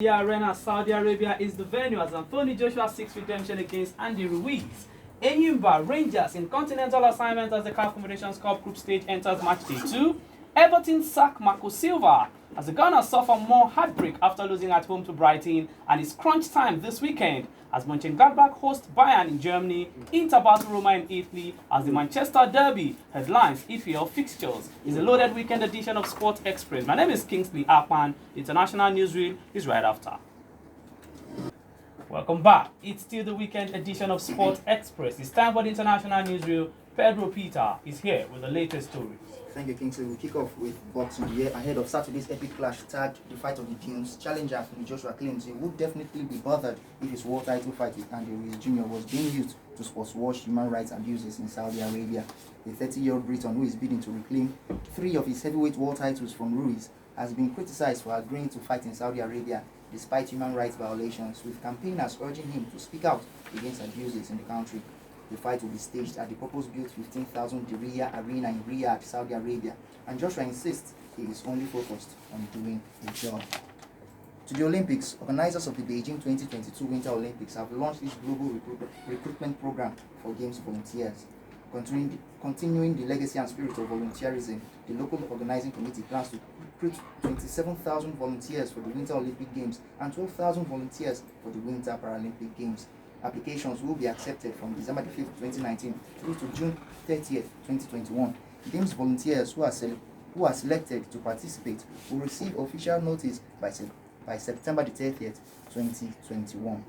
The Arena, Saudi Arabia is the venue as Anthony Joshua seeks redemption against Andy Ruiz. Enyimba Rangers in continental assignment as the CAF Confederations Cup group stage enters match day 2. Everton sack Marco Silva as the Gunners suffer more heartbreak after losing at home to Brighton, and it's crunch time this weekend as Mönchengladbach host Bayern in Germany, Inter battle Roma in Italy as the Manchester Derby headlines EPL fixtures. It's a loaded weekend edition of Sport Express. My name is Kingsley Akpan. The international newsreel is right after. Welcome back. It's still the weekend edition of Sport Express. It's time for the international newsreel. Pedro Peter is here with the latest stories. Thank you, Kingsley. We'll kick off with boxing here ahead of Saturday's epic clash tagged the fight of the Dunes. Challenger Anthony Joshua claims he would definitely be bothered if his world title fight with Andy Ruiz Jr. was being used to sports-wash human rights abuses in Saudi Arabia. The 30-year-old Briton, who is bidding to reclaim 3 of his heavyweight world titles from Ruiz, has been criticized for agreeing to fight in Saudi Arabia despite human rights violations, with campaigners urging him to speak out against abuses in the country. The fight will be staged at the purpose-built 15,000 Diriyah Arena in Riyadh, Saudi Arabia, and Joshua insists he is only focused on doing a job. To the Olympics, organizers of the Beijing 2022 Winter Olympics have launched this global recruitment program for Games volunteers. Continuing the legacy and spirit of volunteerism, the local organizing committee plans to recruit 27,000 volunteers for the Winter Olympic Games and 12,000 volunteers for the Winter Paralympic Games. Applications will be accepted from December 5, 2019 through to June 30, 2021. Games volunteers who are selected to participate will receive official notice by September 30, 2021.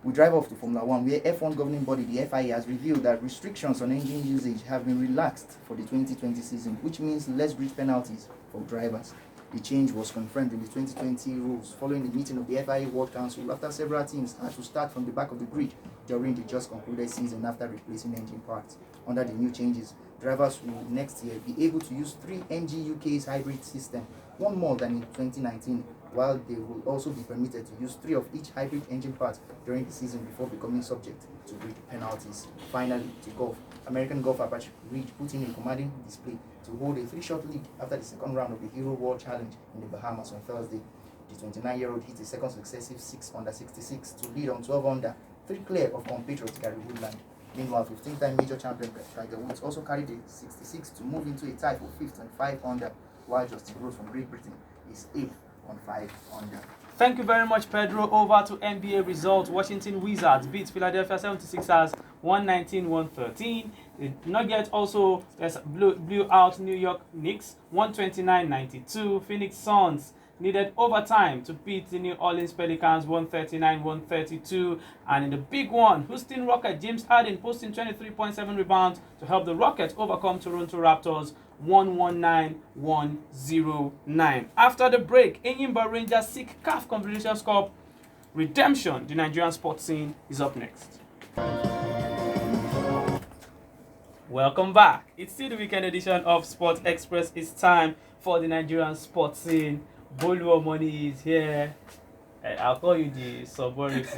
We drive off to Formula 1, where F1 governing body, the FIA, has revealed that restrictions on engine usage have been relaxed for the 2020 season, which means less grid penalties for drivers. The change was confirmed in the 2020 rules following the meeting of the FIA World Council after several teams had to start from the back of the grid during the just concluded season after replacing engine parts. Under the new changes, drivers will next year be able to use 3 MG UK's hybrid system, one more than in 2019, while they will also be permitted to use 3 of each hybrid engine part during the season before becoming subject to grid penalties. Finally, to golf, American golfer Patrick Reed put in a commanding display to hold a 3-shot lead after the second round of the Hero World Challenge in the Bahamas on Thursday. The 29-year-old hit a second successive 6 under 66 to lead on 12 under, 3 clear of compatriot Gary Woodland. Meanwhile, 15-time major champion Tiger Woods also carried a 66 to move into a tie for 5th on 5 under, while Justin Rose from Great Britain is 8th on 5 under. Thank you very much, Pedro. Over to NBA results. Washington Wizards beat Philadelphia 76ers 119-113. The Nuggets also blew out New York Knicks 129-92. Phoenix Suns needed overtime to beat the New Orleans Pelicans 139-132. And in the big one, Houston Rockets James Harden posting 23.7 rebounds to help the Rockets overcome Toronto Raptors 119-109. After the break, Enyimba Rangers seek CAF Confederations Cup redemption. The Nigerian sports scene is up next. Welcome back. It's still the weekend edition of Sport Express. It's time for the Nigerian sports scene. Bolu Omoni is here. I'll call you the subordinate.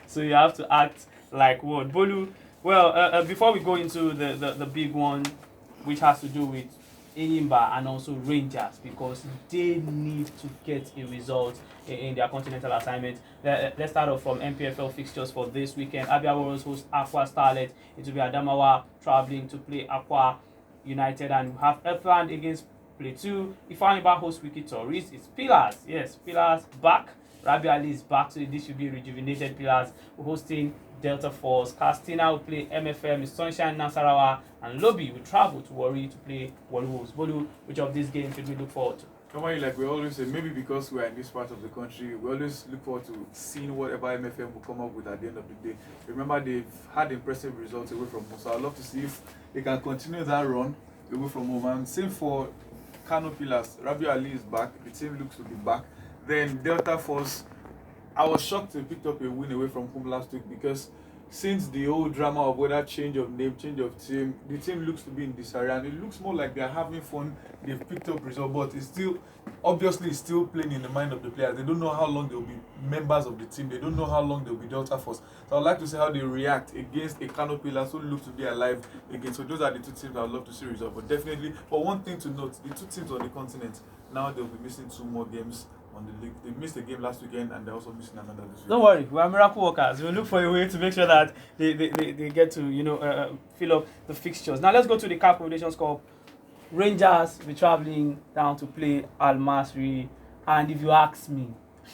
So you have to act like what? Bolu, well, before we go into the big one, which has to do with Enyimba and also Rangers, because they need to get a result in their continental assignment. Let's start off from MPFL fixtures for this weekend. Abia Warriors host Aqua Starlet. It will be Adamawa traveling to play Aqua United, and we have Earthland against Plateau. Ifeanyiba hosts Wiki Tourist. It's Pillars. Yes, Pillars back. Rabi Ali is back, so this should be rejuvenated Pillars. We're hosting Delta Force. Castina will play MFM, Sunshine Nasarawa, and Lobby will travel to Warri to play Warri Wolves. Bolu, which of these games should we look forward to? Normally, like we always say, maybe because we are in this part of the country, we always look forward to seeing whatever MFM will come up with at the end of the day. Remember, they've had impressive results away from home, so I'd love to see if they can continue that run away from home. And same for Kano Pillars. Rabi Ali is back. The team looks to be back. Then Delta Force, I was shocked they picked up a win away from home last week, because since the whole drama of whether change of name, change of team, the team looks to be in disarray, and it looks more like they're having fun. They've picked up results, but it's still, obviously, it's still playing in the mind of the players. They don't know how long they'll be members of the team. They don't know how long they'll be Delta Force. So I'd like to see how they react against a Kano Pillars who look to be alive again. So those are the 2 teams I'd love to see results. But definitely, but one thing to note, the 2 teams on the continent, now they'll be missing 2 more games on the league. They missed a game last weekend and they're also missing another this week. Don't worry, we are miracle workers. We'll look for a way to make sure that they get to fill up the fixtures. Now let's go to the CAF Confederations Cup. Rangers will be traveling down to play Al Masry, and if you ask me,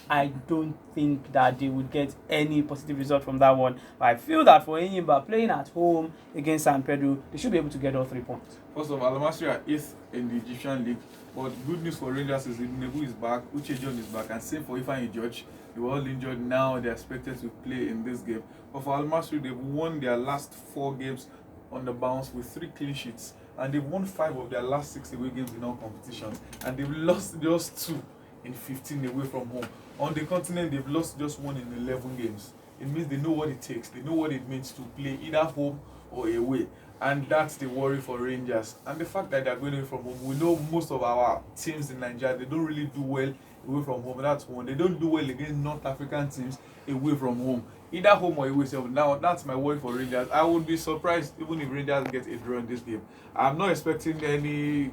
I don't think that they would get any positive result from that one. But I feel that for Enyimba playing at home against San Pedro, they should be able to get all 3 points. First of all, Al Masry are 8th in the Egyptian league. But good news for Rangers is Nebu is back, Uche John is back, and same for Ifeanyi George. They were all injured now. They're expected to play in this game. But for Al Masry, they've won their last 4 games on the bounce with 3 clean sheets. And they've won 5 of their last 6 away games in all competitions. And they've lost just 2 in 15 away from home. On the continent, they've lost just 1 in 11 games. It means they know what it takes. They know what it means to play either home or away. And that's the worry for Rangers. And the fact that they're going away from home, we know most of our teams in Nigeria, they don't really do well away from home. That's one. They don't do well against North African teams away from home. Either home or away. So now that's my worry for Rangers. I would be surprised even if Rangers get a draw in this game. I'm not expecting any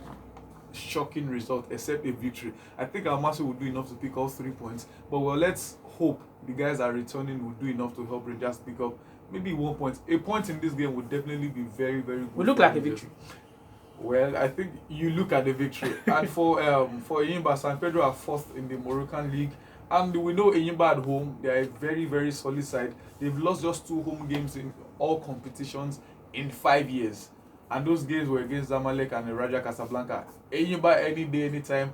shocking result except a victory. I think Al Masry will do enough to pick up 3 points. But well, let's hope the guys are returning will do enough to help Rangers pick up maybe 1 point. A point in this game would definitely be very, very good. Would look like a victory. Well, I think you look at the victory. And for Enyimba, San Pedro are 4th in the Moroccan league. And we know Enyimba at home, they are a very, very solid side. They've lost just 2 home games in all competitions in 5 years. And those games were against Zamalek and Raja Casablanca. Enyimba any day, anytime.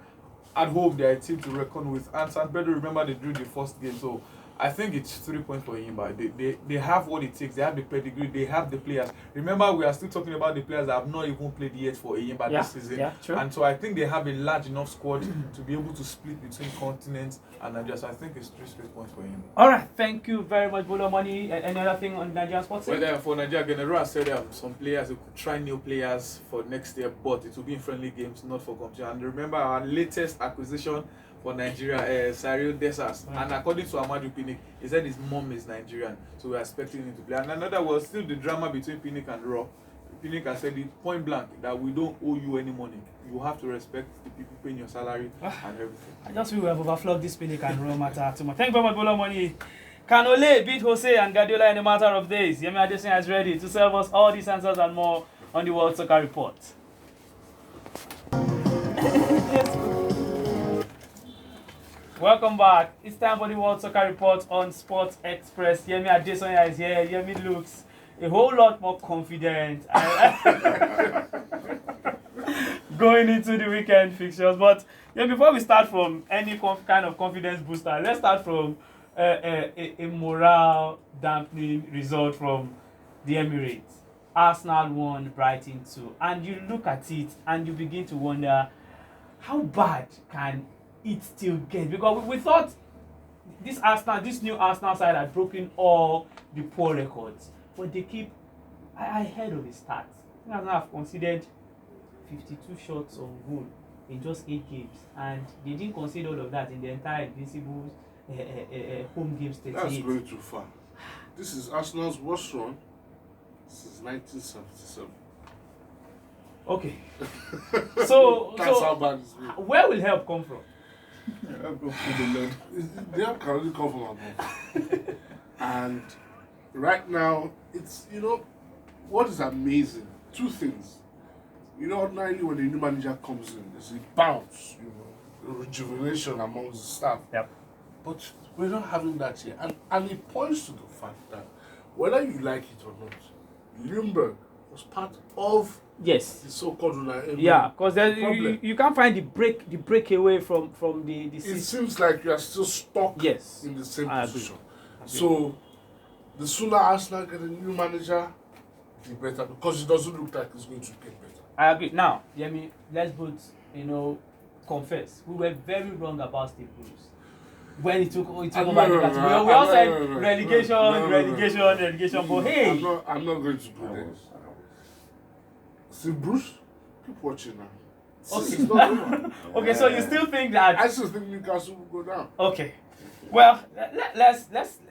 At home, they are a team to reckon with. And San Pedro, remember, they drew the first game. So I think it's 3 points for Enyimba. They have what it takes. They have the pedigree. They have the players. Remember, we are still talking about the players that have not even played yet for Enyimba this season. Yeah, true. And so I think they have a large enough squad to be able to split between continents and Nigeria. So I think it's 3 straight points for Enyimba. All right, thank you very much, Bolo Money. Any other thing on Nigerian sports? Well, for Nigeria, General said some players, they could try new players for next year, but it will be in friendly games, not for competition. And remember, our latest acquisition for Nigeria, Sario Desas. And according to Amadou Pinnick, he said his mom is Nigerian, so we're expecting him to play. And another was still the drama between Pinnick and Raw. Pinnick has said it point blank that we don't owe you any money. You have to respect the people paying your salary and everything. I just feel we have overflowed this Pinnick and Raw matter too much. Thank you very much, Bolo Money. Can Ole beat Jose and Guardiola in a matter of days? Yemi Adesina is ready to serve us all these answers and more on the World Soccer Report. Welcome back. It's time for the World Soccer Report on Sports Express. Yemi Adesina is here. Yemi looks a whole lot more confident going into the weekend fixtures. But before we start from any kind of confidence booster, let's start from a morale dampening result from the Emirates. Arsenal won, Brighton 2. And you look at it and you begin to wonder, how bad can it still get? Because we thought this new Arsenal side had broken all the poor records. But they keep ahead of the stats. Arsenal have conceded 52 shots on goal in just 8 games. And they didn't concede all of that in the entire Invincibles home games. That's going too far. This is Arsenal's worst run since 1977. Okay. So That's how bad it's been. where will help come from? They have can only come from above. And right now, it's, what is amazing? 2 things. Ordinarily when a new manager comes in, there's a bounce, a rejuvenation amongst the staff. Yep. But we're not having that here. And it points to the fact that whether you like it or not, Limburg was part of Yes. the so-called Unai. Yeah, because you can't find the breakaway from the It system. seems like you are still stuck Yes. in the same I agree. position. So the sooner Arsenal get a new manager, the better, because it doesn't look like it's going to get better. I agree. Now, Yemi, let's both, confess. We were very wrong about Steve Bruce. When he took over the category. We all said relegation, but hey. I'm not going to do this. See, Bruce, keep watching now. Since it's not over. Okay, so you still think that? I still think Newcastle will go down. Okay. Well,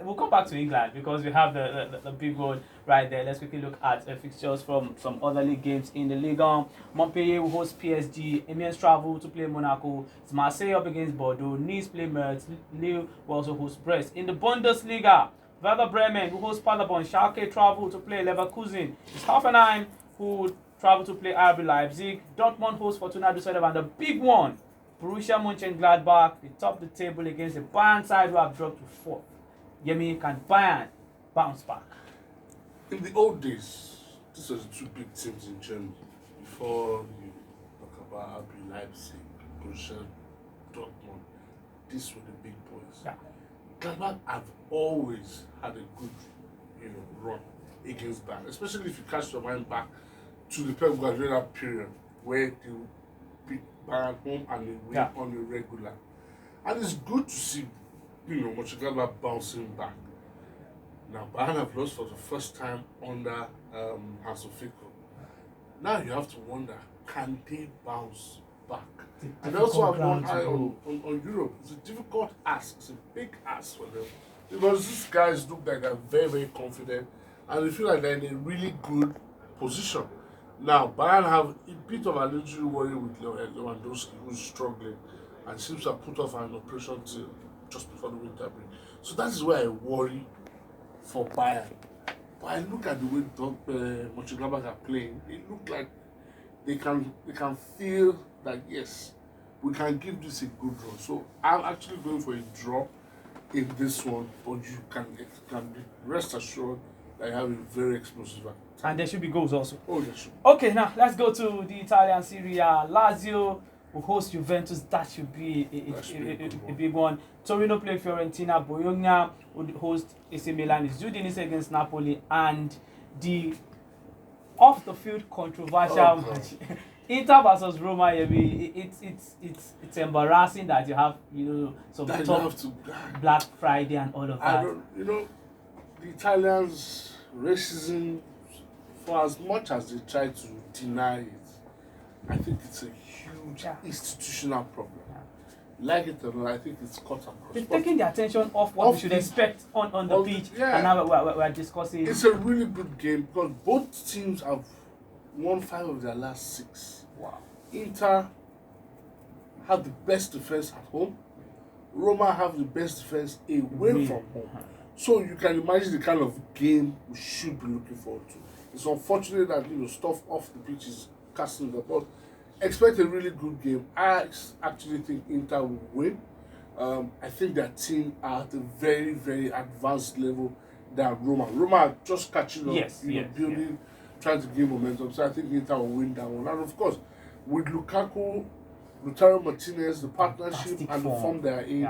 we'll come back to England because we have the big one right there. Let's quickly look at fixtures from some other league games in the Ligue 1. Montpellier will host PSG. Amiens travel to play Monaco. It's Marseille up against Bordeaux. Nice play Metz. Lille will also host Brest. In the Bundesliga, Werder Bremen will host Paderborn. Schalke travel to play Leverkusen. It's Hoffenheim who travel to play RB Leipzig. Dortmund hosts Fortuna Düsseldorf, and the big one, Borussia Mönchengladbach, they top the table against the Bayern side who have dropped to 4th. Yemi, can Bayern bounce back? In the old days, these were the two big teams in Germany. Before you talk about RB Leipzig, Borussia Dortmund, these were the big boys. Yeah. Gladbach have always had a good, run against Bayern, especially if you catch your mind back to the Pep Guardiola period where they beat Bayern home and they win on a regular. And it's good to see, Mönchengladbach bouncing back. Now, Bayern have lost for the first time under Hansi Flick. Now you have to wonder, can they bounce back? And they also have one eye on Europe. It's a difficult ask. It's a big ask for them. Because these guys look like they're very, very confident and they feel like they're in a really good position. Now, Bayern have a bit of an injury worry with Lewandowski, who's struggling and seems to have put off an operation till just before the winter break. So that is where I worry for Bayern. But I look at the way Mönchengladbach are playing, it looks like they can feel that, yes, we can give this a good run. So I'm actually going for a draw in this one, but you can be rest assured that you have a very explosive attack. And there should be goals also. Oh, there should be. Okay, now let's go to the Italian Serie A. Lazio will host Juventus. That should be a big one. Torino play Fiorentina. Bologna would host AC Milan. It's Udinese against Napoli. And the off-the-field controversial match. Inter versus Roma. It's embarrassing that you have some top Black Friday and all of that. The Italians racism, for as much as they try to deny it, I think it's a huge institutional problem. Like it or not, I think it's cut across. It's taking the attention off what we should expect on the pitch, and now we're discussing. It's a really good game because both teams have won 5 of their last 6. Wow. Inter have the best defense at home. Roma have the best defense away from home. So you can imagine the kind of game we should be looking forward to. It's unfortunate that stuff off the pitch is casting the ball. Expect a really good game. I actually think Inter will win. I think their team are at a very, very advanced level than Roma. Roma are just catching up, building, trying to gain momentum. So I think Inter will win that one. And of course, with Lukaku, Lautaro Martinez, the partnership and the form they are in,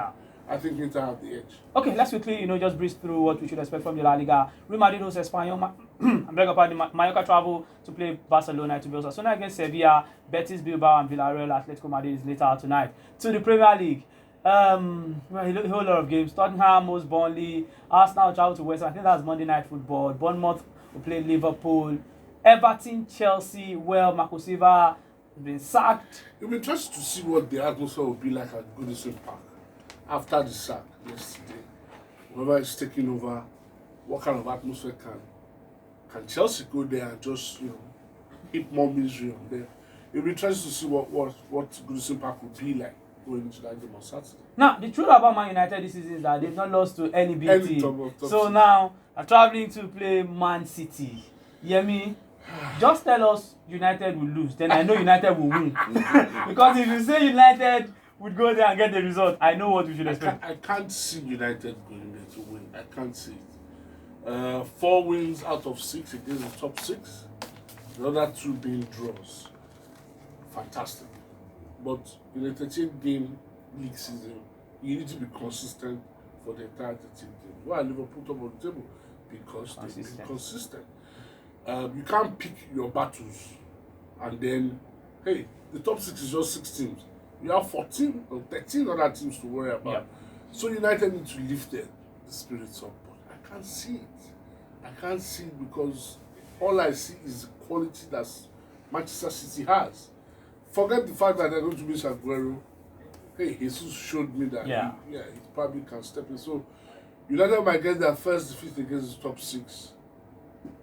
I think Inter have the edge. Okay, let's quickly, just breeze through what we should expect from the La Liga. Real Madrid hosts Espanyol. I beg your pardon. Mallorca travel to play Barcelona to be Osasuna against Sevilla. Betis, Bilbao, and Villarreal. Atletico Madrid is later tonight. To the Premier League, a whole lot of games. Tottenham hosts Burnley. Arsenal travel to West Ham. I think that's Monday Night Football. Bournemouth will play Liverpool. Everton, Chelsea. Well, Marco Silva has been sacked. It'll be interesting to see what the atmosphere will be like at Goodison Park after the sack yesterday. Whoever is taking over, what kind of atmosphere can Chelsea go there and just heap more misery on them? It'll be interesting to see what Goodison Park will be like going into that game on Saturday. Now, the truth about Man United this season is that they've not lost to any big team. So now they're traveling to play Man City. Yemi, just tell us United will lose, then I know United will win. Because if you say United would go there and get the result, I know what we should expect. I can't see United going there to win. I can't see it. 4 wins out of 6 against the top 6. The other 2 being draws. Fantastic. But in a 13-game league season, you need to be consistent for the entire 13 games. Why Liverpool top on the table? Because they've been consistent. You can't pick your battles and then, hey, the top 6 is just 6 teams. You have 14 or 13 other teams to worry about. Yeah. So United need to lift the spirits up. But I can't see it. I can't see it because all I see is the quality that Manchester City has. forget the fact that they're going to miss Aguero. Hey, Jesus showed me that Yeah. he probably can step in. So United might get their first defeat against the top 6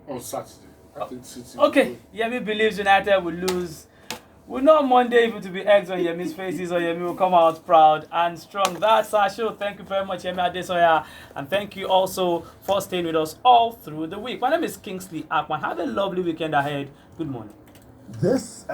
on Saturday. I think City. Okay, Yemi believes United will lose. We know Monday if it will be eggs on Yemi's faces or Yemi will come out proud and strong. That's our show. Thank you very much, Yemi Adesoya. And thank you also for staying with us all through the week. My name is Kingsley Akman. Have a lovely weekend ahead. Good morning. This